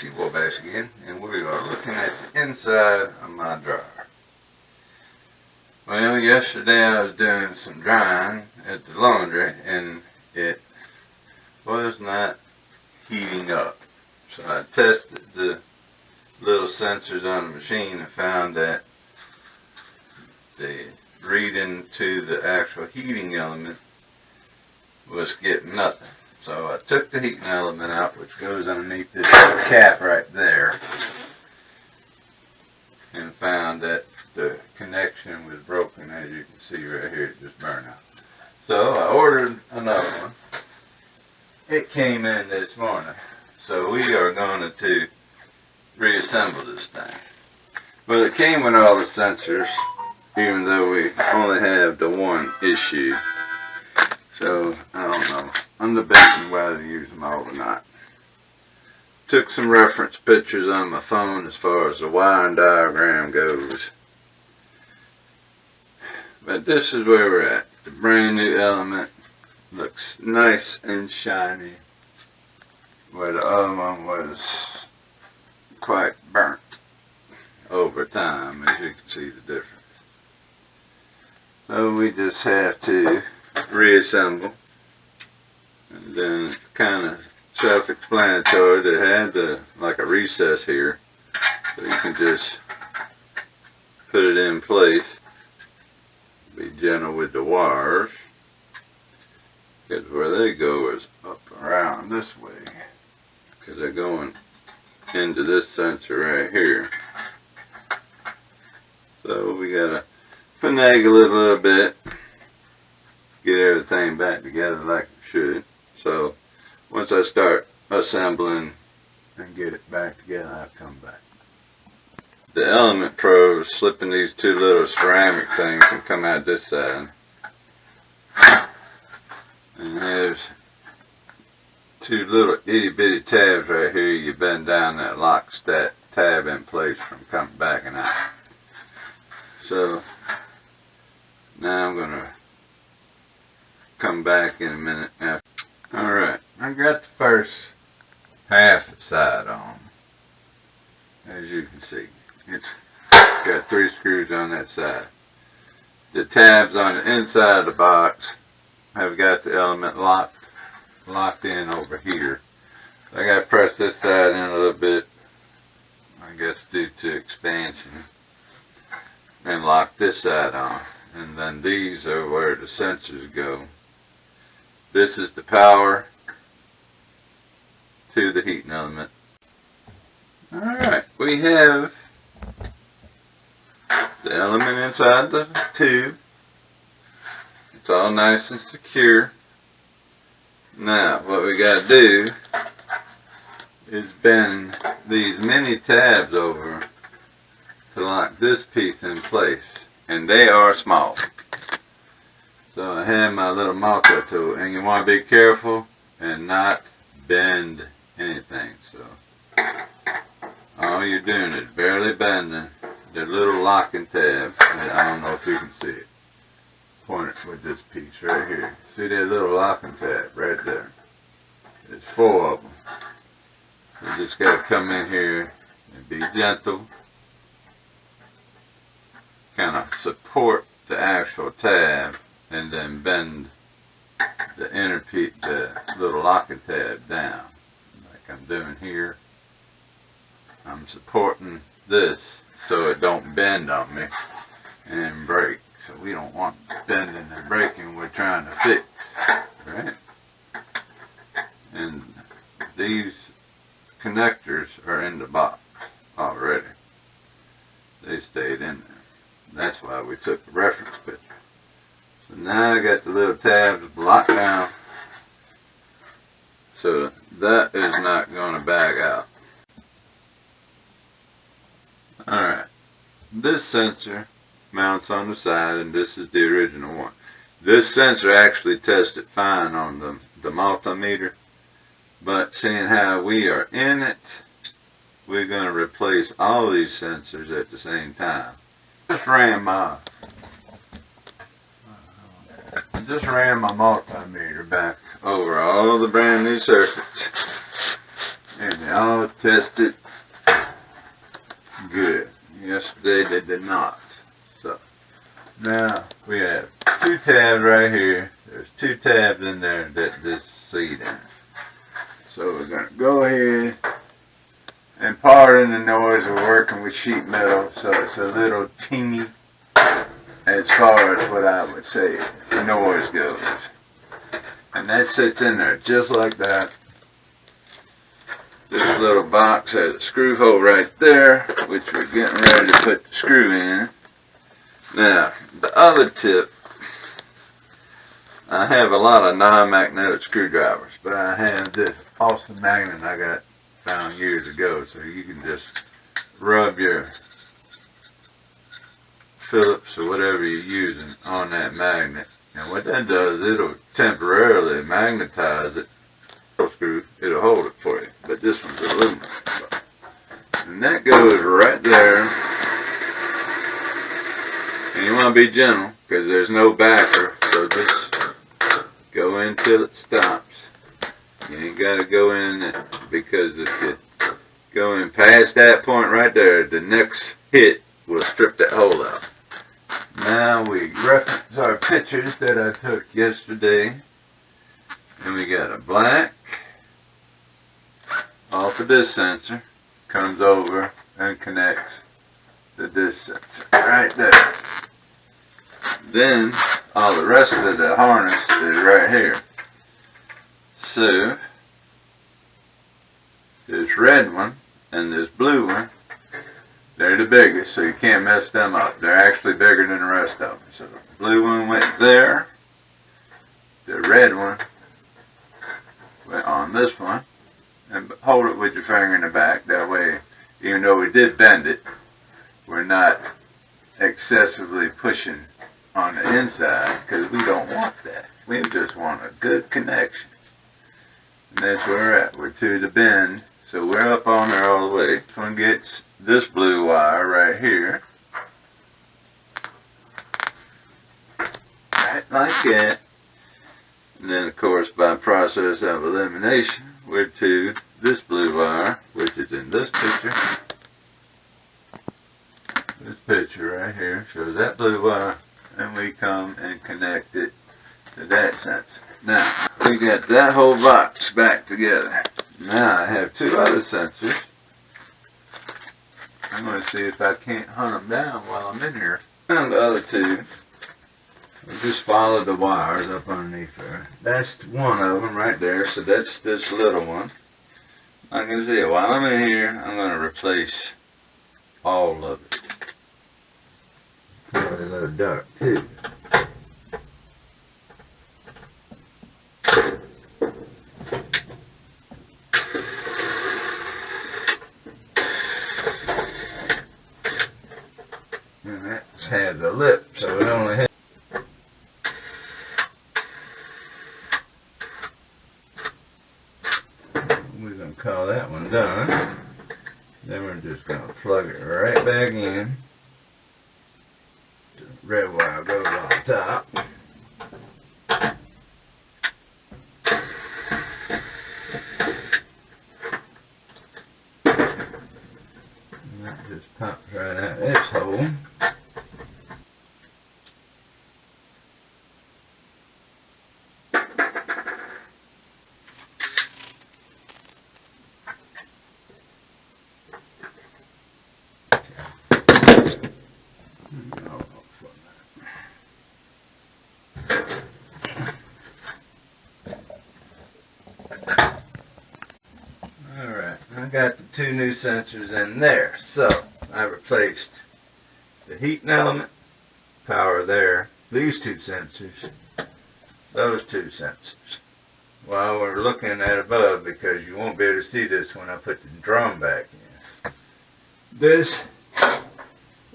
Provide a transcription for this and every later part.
Casey Wabash again, and we are looking at the inside of my dryer. Well, yesterday I was doing some drying at the laundry and it was not heating up. So I tested the little sensors on the machine and found that the reading to the actual heating element was getting nothing. So I took the heating element out, which goes underneath this cap right there, and found that the connection was broken. As you can see right here, it just burned out. So I ordered another one. It came in this morning. So we are going to reassemble this thing. Well, it came with all the sensors, even though we only have the one issue. So, I don't know. I'm debating whether to use them all or not. Took some reference pictures on my phone as far as the wiring diagram goes. But this is where we're at. The brand new element looks nice and shiny, where the other one was quite burnt over time, as you can see the difference. So we just have to reassemble, and then kind of self-explanatory. They had like a recess here, so you can just put it in place. Be gentle with the wires, because where they go is up around this way, because they're going into this sensor right here. So we gotta finagle it a little bit, get everything back together like it should. So once I start assembling and get it back together, I'll come back. The element probe is slipping these two little ceramic things and come out this side. And there's two little itty bitty tabs right here. You bend down that locks that tab in place from coming back and out. So now I'm going to come back in a minute after. Alright, I got the first half side on, as you can see. It's got 3 screws on that side. The tabs on the inside of the box have got the element locked in over here. I got to press this side in a little bit, I guess due to expansion, and lock this side on. And then these are where the sensors go. This is the power to the heating element. Alright, we have the element inside the tube. It's all nice and secure. Now, what we got to do is bend these mini tabs over to lock this piece in place. And they are small. So I have my little multi tool, and you want to be careful and not bend anything. So all you're doing is barely bending the little locking tab. I don't know if you can see it. Point it with this piece right here. See that little locking tab right there? There's 4 of them. You just got to come in here and be gentle. Kind of support the actual tab and then bend the inner piece, the little locking tab down, like I'm doing here. I'm supporting this so it don't bend on me and break. So we don't want bending and breaking. We're trying to fix, right? And these connectors are in the box already. They stayed in there. That's why we took the reference picture. So now I got the little tabs locked down, so that is not going to back out. Alright, this sensor mounts on the side, and this is the original one. This sensor actually tested fine on the multimeter, but seeing how we are in it, we're going to replace all these sensors at the same time. Just ran my multimeter back over all the brand new circuits, and they all tested good. Yesterday they did not. So now we have 2 tabs right here. There's 2 tabs in there that this seed in. So we're going to go ahead and pardon the noise. We're working with sheet metal, so it's a little teeny as far as what I would say the noise goes. And that sits in there just like that. This little box has a screw hole right there, which we're getting ready to put the screw in. Now, the other tip, I have a lot of non-magnetic screwdrivers, but I have this awesome magnet I got found years ago, so you can just rub your Phillips or whatever you're using on that magnet. And what that does, it'll temporarily magnetize it. Screw, it'll hold it for you. But this one's aluminum. And that goes right there. And you want to be gentle because there's no backer. So just go in till it stops. You ain't got to go in it, because if you go in past that point right there, the next hit will strip that hole out. Now we reference our pictures that I took yesterday. And we got a black off of this sensor, comes over and connects to this sensor right there. Then all the rest of the harness is right here. So this red one and this blue one, they're the biggest, so you can't mess them up. They're actually bigger than the rest of them. So the blue one went there, the red one went on this one, and hold it with your finger in the back. That way, even though we did bend it, we're not excessively pushing on the inside, because we don't want that. We just want a good connection. And that's where we're at. We're to the bend, so we're up on there all the way. This one gets this blue wire right here, right like that. And then, of course, by process of elimination, we're to this blue wire, which is in this picture. This picture right here shows that blue wire, and we come and connect it to that sensor. Now, we got that whole box back together. Now I have 2 other sensors. I'm going to see if I can't hunt them down while I'm in here. Found the other 2. We just follow the wires up underneath there. That's one of them right there, so that's this little one. I'm going to see it. While I'm in here, I'm going to replace all of it. Probably a little dark too. And that has a lip, so it only has. We're going to call that one done. Then we're just going to plug it right back in. The red wire goes on top. And that just pops right out this hole. I got the 2 new sensors in there, so I replaced the heating element, power there, these 2 sensors, those 2 sensors. While we're looking at above, because you won't be able to see this when I put the drum back in. This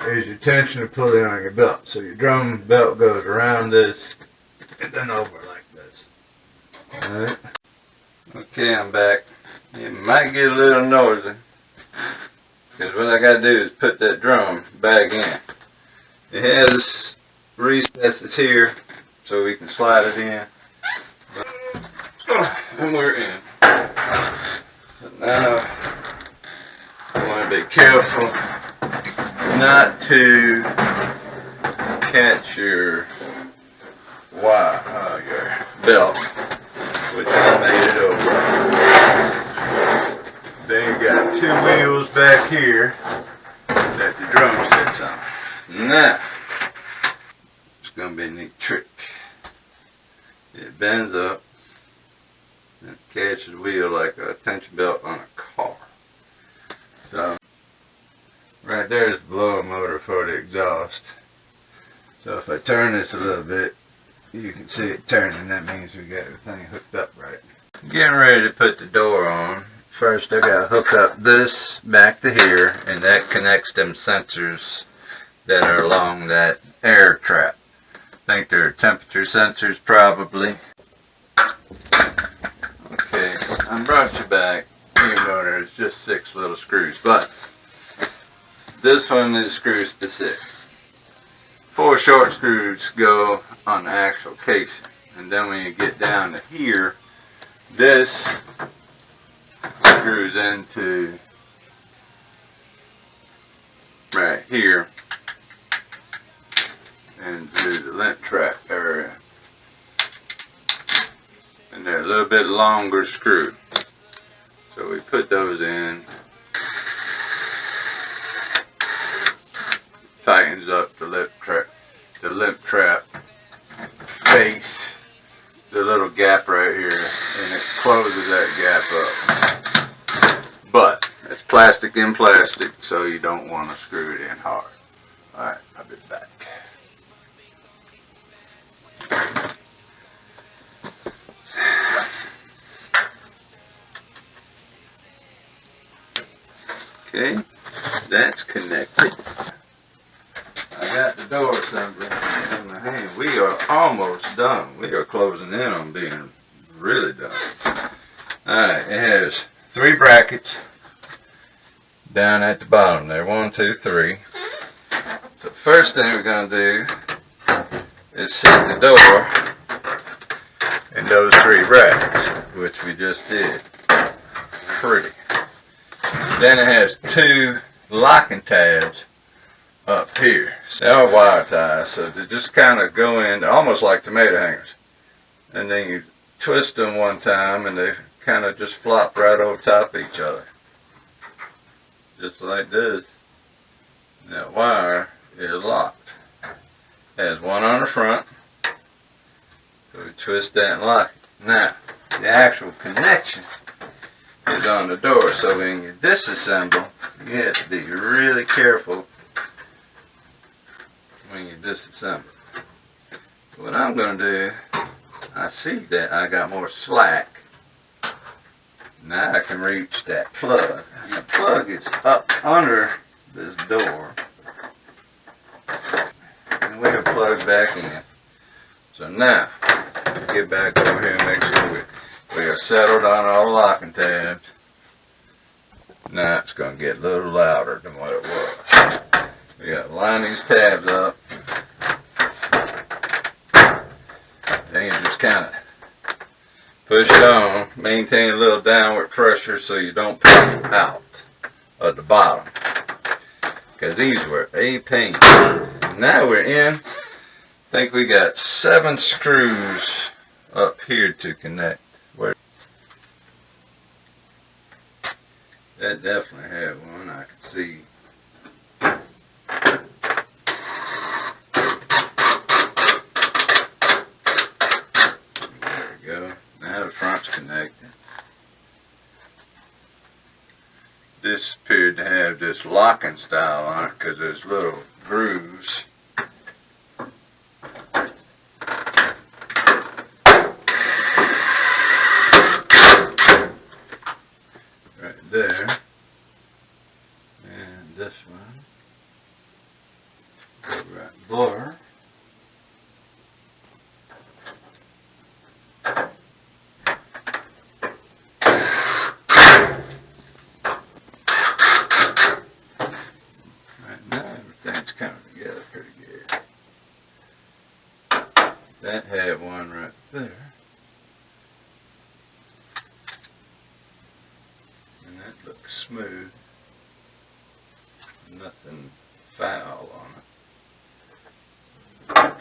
is your tensioner pulley on your belt, so your drum belt goes around this and then over like this. Alright. Okay, I'm back. You might get a little noisy, because what I got to do is put that drum back in. It has recesses here, so we can slide it in. And we're in. So Now, you want to be careful not to catch your wire, your belt, which I made it over. Then you got two wheels back here that the drum sits on. Now, it's going to be a neat trick. It bends up and catches the wheel like a tension belt on a car. So, right there is the blower motor for the exhaust. So if I turn this a little bit, you can see it turning. That means we got everything hooked up right. Getting ready to put the door on. First I got to hook up this back to here, and that connects them sensors that are along that air trap. I think they're temperature sensors probably. Okay, I brought you back. Even though there's just 6 little screws, but this one is screw specific. 4 short screws go on the actual casing, and then when you get down to here, this screws into right here into the lint trap area, and they're a little bit longer screws. So we put those in, tightens up the lip trap face, the little gap right here, and it closes that gap up. But it's plastic in plastic, so you don't want to screw it in hard. Alright, I'll be back. Okay, that's connected. I got the door assembly in my hand. We are almost done. We are closing in on being really done. Alright, it has 3 brackets down at the bottom there. 1, 2, 3. So the first thing we're going to do is set the door in those 3 brackets, which we just did. Pretty. Then it has 2 locking tabs up here. They are wire ties, so they just kind of go in almost like tomato hangers. And then you twist them one time and they kind of just flop right over top of each other. Just like this. That wire is locked. It has one on the front. So we twist that and lock it. Now, the actual connection is on the door, so when you disassemble, you have to be really careful when you disassemble. What I'm going to do, I see that I got more slack. Now I can reach that plug. And the plug is up under this door. And we'll plug back in. So now, get back over here and make sure we are settled on all the locking tabs. Now it's going to get a little louder than what it was. We got to line these tabs up. Then you just kind of push it on. Maintain a little downward pressure so you don't pop out of the bottom. Because these were a pain. Now we're in. I think we got 7 screws up here to connect. That definitely had one, I can see. There we go. Now the front's connected. This appeared to have this locking style on it because there's little grooves. There, and this one, right there. Right now, everything's coming together pretty good. That had one right there. And smooth. Nothing foul on it.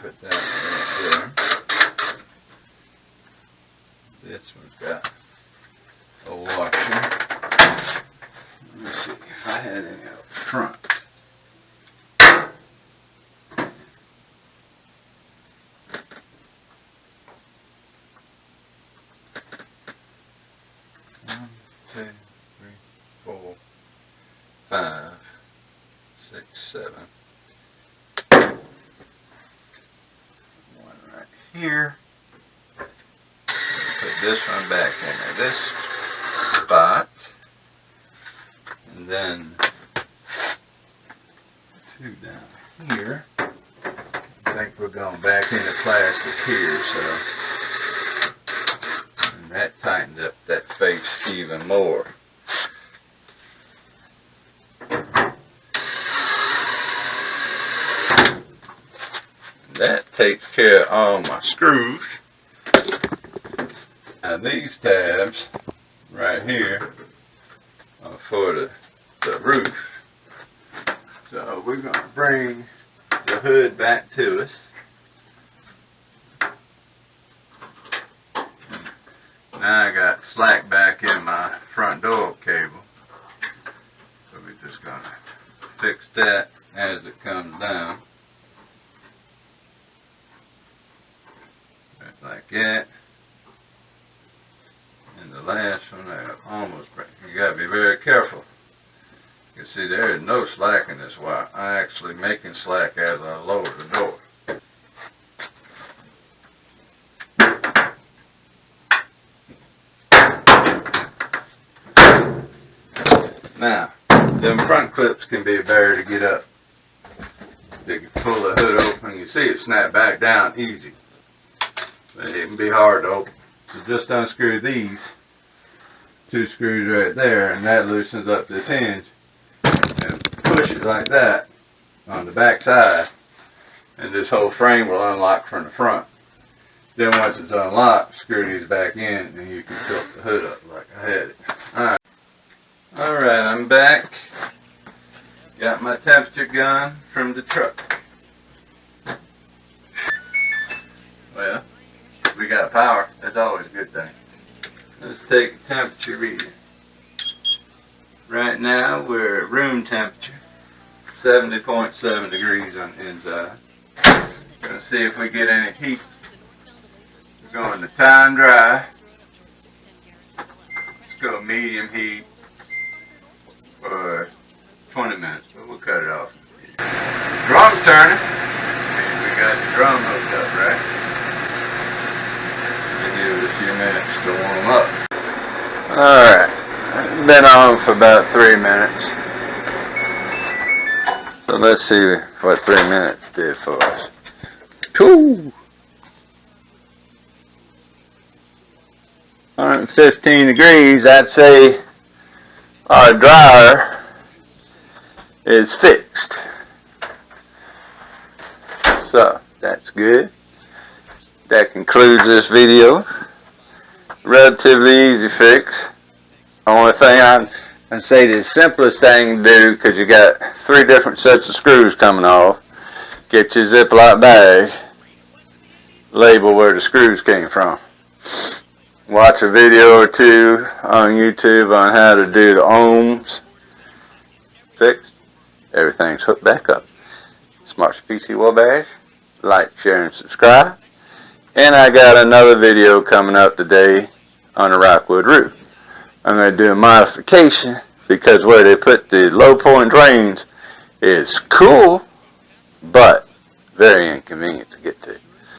Put that right there. This one's got a washer. Let's see if I had any up front. One, two, three, four, 5, 6, 7. One right here. Put this one back in there, this spot, and then 2 down here. I think we're going back into plastic here, so and that tightens up that face even more. That takes care of all my screws. Now these tabs right here are for the roof. So we're going to bring the hood back to us. Now I got slack back in my front door cable. So we're just going to fix that as it comes down. Like that. And the last one I almost break. You gotta be very careful. You can see there is no slack in this wire. I actually making slack as I lower the door. Now, them front clips can be a barrier to get up. You can pull the hood open, you see it snap back down easy. But it can be hard to open. So just unscrew these 2 screws right there, and that loosens up this hinge. And push it like that on the back side, and this whole frame will unlock from the front. Then once it's unlocked, screw these back in, and you can tilt the hood up like I had it. Alright. Alright, I'm back. Got my temperature gun from the truck. Well, we got power. That's always a good thing. Let's take a temperature reading. Right now we're at room temperature, 70.7 degrees on the inside. Gonna see if we get any heat. We're going to time dry. Let's go medium heat for 20 minutes, but we'll cut it off. Drum's turning. We got the drum hooked up, right? Give it a few minutes to warm up. Alright, been on for about 3 minutes. So let's see what 3 minutes did for us. Cool! 115 degrees, I'd say our dryer is fixed. So, that's good. That concludes this video. Relatively easy fix. Only thing I'd say the simplest thing to do, because you got 3 different sets of screws coming off, get your Ziploc bag, label where the screws came from. Watch a video or 2 on YouTube on how to do the ohms. Fixed. Everything's hooked back up. Smarts PC Wabash. Like, share, and subscribe. And I got another video coming up today on the Rockwood roof. I'm going to do a modification because where they put the low point drains is cool, but very inconvenient to get to.